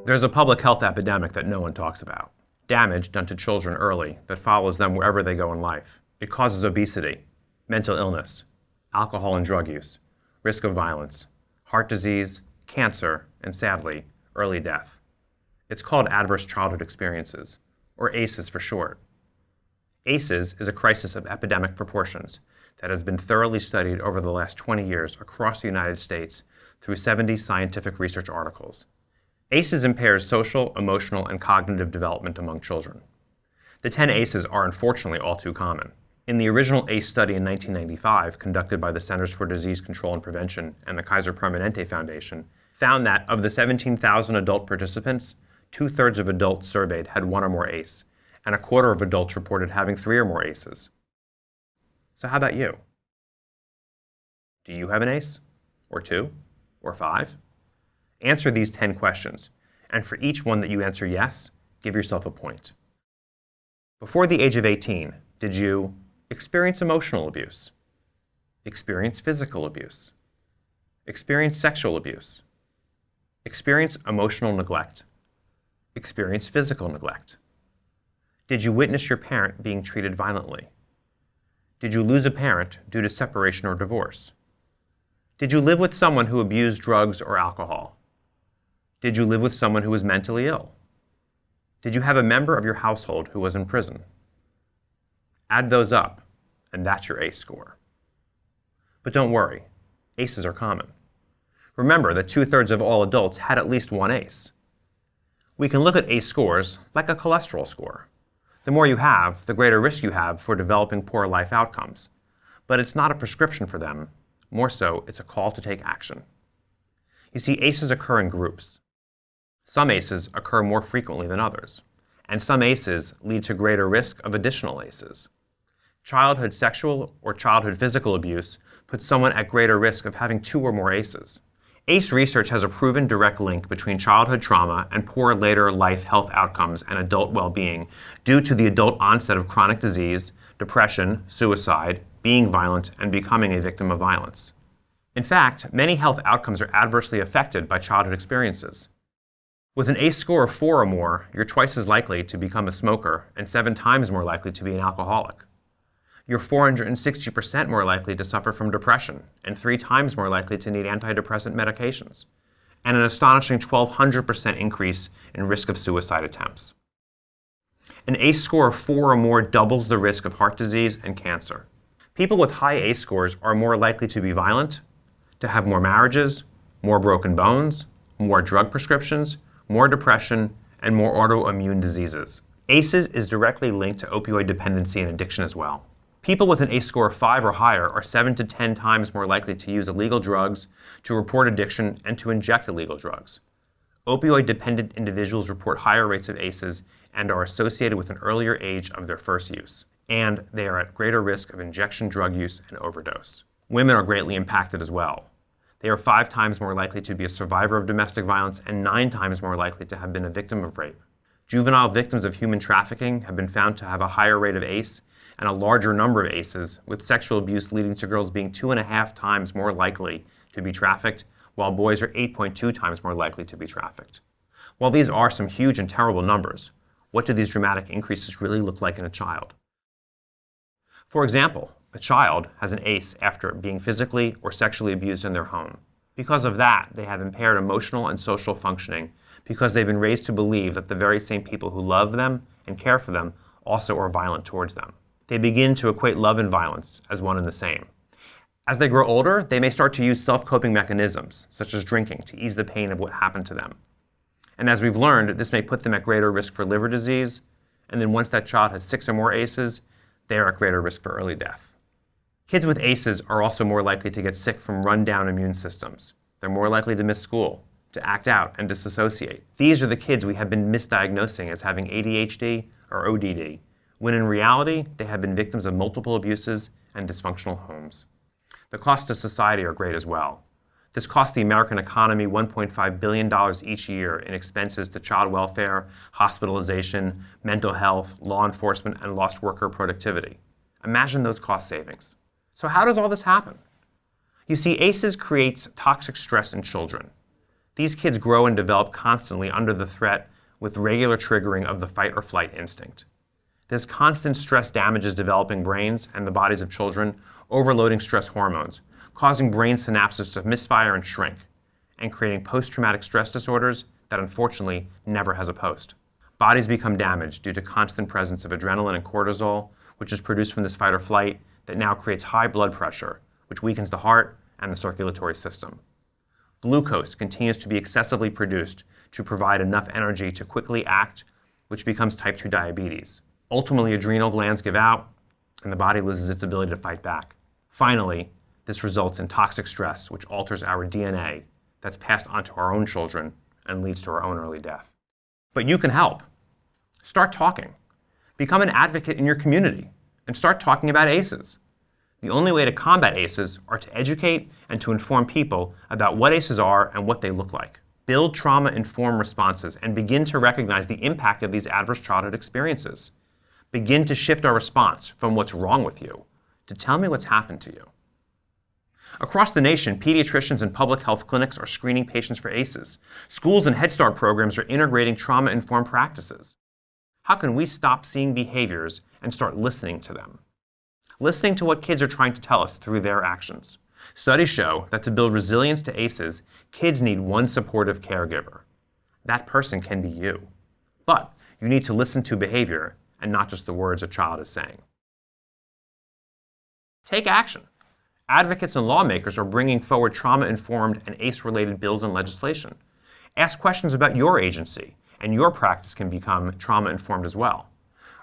There's a public health epidemic that no one talks about. Damage done to children early that follows them wherever they go in life. It causes obesity, mental illness, alcohol and drug use, risk of violence, heart disease, cancer, and sadly, early death. It's called adverse childhood experiences, or ACEs for short. ACEs is a crisis of epidemic proportions that has been thoroughly studied over the last 20 years across the United States through 70 scientific research articles. ACEs impairs social, emotional, and cognitive development among children. The 10 ACEs are unfortunately all too common. In the original ACE study in 1995, conducted by the Centers for Disease Control and Prevention and the Kaiser Permanente Foundation, found that of the 17,000 adult participants, 2/3 of adults surveyed had one or more ACE, and 1/4 of adults reported having 3 or more ACEs. So how about you? Do you have an ACE? Or 2? Or 5? Answer these 10 questions, and for each one that you answer yes, give yourself a point. Before the age of 18, did you experience emotional abuse? Experience physical abuse? Experience sexual abuse? Experience emotional neglect? Experience physical neglect? Did you witness your parent being treated violently? Did you lose a parent due to separation or divorce? Did you live with someone who abused drugs or alcohol? Did you live with someone who was mentally ill? Did you have a member of your household who was in prison? Add those up, and that's your ACE score. But don't worry, ACEs are common. Remember that 2/3 of all adults had at least one ACE. We can look at ACE scores like a cholesterol score. The more you have, the greater risk you have for developing poor life outcomes. But it's not a prescription for them. More so, it's a call to take action. You see, ACEs occur in groups. Some ACEs occur more frequently than others, and some ACEs lead to greater risk of additional ACEs. Childhood sexual or childhood physical abuse puts someone at greater risk of having 2 or more ACEs. ACE research has a proven direct link between childhood trauma and poor later life health outcomes and adult well-being due to the adult onset of chronic disease, depression, suicide, being violent, and becoming a victim of violence. In fact, many health outcomes are adversely affected by childhood experiences. With an ACE score of 4 or more, you're twice as likely to become a smoker and 7 times more likely to be an alcoholic. You're 460% more likely to suffer from depression and 3 times more likely to need antidepressant medications, and an astonishing 1,200% increase in risk of suicide attempts. An ACE score of 4 or more doubles the risk of heart disease and cancer. People with high ACE scores are more likely to be violent, to have more marriages, more broken bones, more drug prescriptions, more depression, and more autoimmune diseases. ACEs is directly linked to opioid dependency and addiction as well. People with an ACE score of 5 or higher are 7 to 10 times more likely to use illegal drugs, to report addiction, and to inject illegal drugs. Opioid-dependent individuals report higher rates of ACEs and are associated with an earlier age of their first use, and they are at greater risk of injection drug use and overdose. Women are greatly impacted as well. They are 5 times more likely to be a survivor of domestic violence and 9 times more likely to have been a victim of rape. Juvenile victims of human trafficking have been found to have a higher rate of ACE and a larger number of ACEs, with sexual abuse leading to girls being 2.5 times more likely to be trafficked, while boys are 8.2 times more likely to be trafficked. While these are some huge and terrible numbers, what do these dramatic increases really look like in a child? For example, a child has an ACE after being physically or sexually abused in their home. Because of that, they have impaired emotional and social functioning because they've been raised to believe that the very same people who love them and care for them also are violent towards them. They begin to equate love and violence as one and the same. As they grow older, they may start to use self-coping mechanisms, such as drinking, to ease the pain of what happened to them. And as we've learned, this may put them at greater risk for liver disease, and then once that child has 6 or more ACEs, they are at greater risk for early death. Kids with ACEs are also more likely to get sick from run-down immune systems. They're more likely to miss school, to act out, and disassociate. These are the kids we have been misdiagnosing as having ADHD or ODD, when in reality, they have been victims of multiple abuses and dysfunctional homes. The costs to society are great as well. This costs the American economy $1.5 billion each year in expenses to child welfare, hospitalization, mental health, law enforcement, and lost worker productivity. Imagine those cost savings. So how does all this happen? You see, ACEs creates toxic stress in children. These kids grow and develop constantly under the threat with regular triggering of the fight or flight instinct. This constant stress damages developing brains and the bodies of children, overloading stress hormones, causing brain synapses to misfire and shrink, and creating post-traumatic stress disorders that unfortunately never has a post. Bodies become damaged due to constant presence of adrenaline and cortisol, which is produced from this fight or flight that now creates high blood pressure, which weakens the heart and the circulatory system. Glucose continues to be excessively produced to provide enough energy to quickly act, which becomes type 2 diabetes. Ultimately, adrenal glands give out, and the body loses its ability to fight back. Finally, this results in toxic stress, which alters our DNA that's passed on to our own children and leads to our own early death. But you can help. Start talking. Become an advocate in your community and start talking about ACEs. The only way to combat ACEs are to educate and to inform people about what ACEs are and what they look like. Build trauma-informed responses and begin to recognize the impact of these adverse childhood experiences. Begin to shift our response from what's wrong with you to tell me what's happened to you. Across the nation, pediatricians and public health clinics are screening patients for ACEs. Schools and Head Start programs are integrating trauma-informed practices. How can we stop seeing behaviors and start listening to them? Listening to what kids are trying to tell us through their actions. Studies show that to build resilience to ACEs, kids need one supportive caregiver. That person can be you. But you need to listen to behavior and not just the words a child is saying. Take action. Advocates and lawmakers are bringing forward trauma-informed and ACE-related bills and legislation. Ask questions about your agency, and your practice can become trauma-informed as well.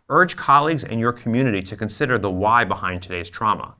Urge colleagues and your community to consider the why behind today's trauma.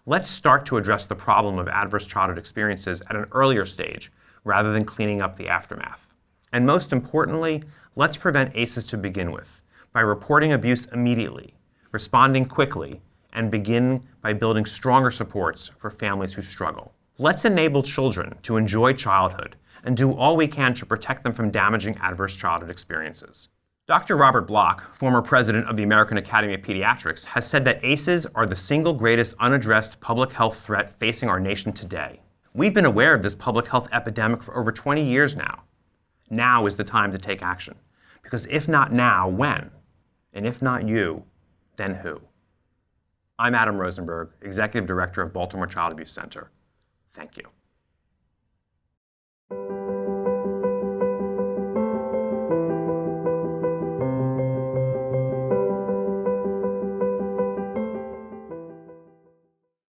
Let's start to address the problem of adverse childhood experiences at an earlier stage, rather than cleaning up the aftermath. And most importantly, let's prevent ACEs to begin with, by reporting abuse immediately, responding quickly, and begin by building stronger supports for families who struggle. Let's enable children to enjoy childhood and do all we can to protect them from damaging adverse childhood experiences. Dr. Robert Block, former president of the American Academy of Pediatrics, has said that ACEs are the single greatest unaddressed public health threat facing our nation today. We've been aware of this public health epidemic for over 20 years now. Now is the time to take action. Because if not now, when? And if not you, then who? I'm Adam Rosenberg, Executive Director of Baltimore Child Abuse Center. Thank you.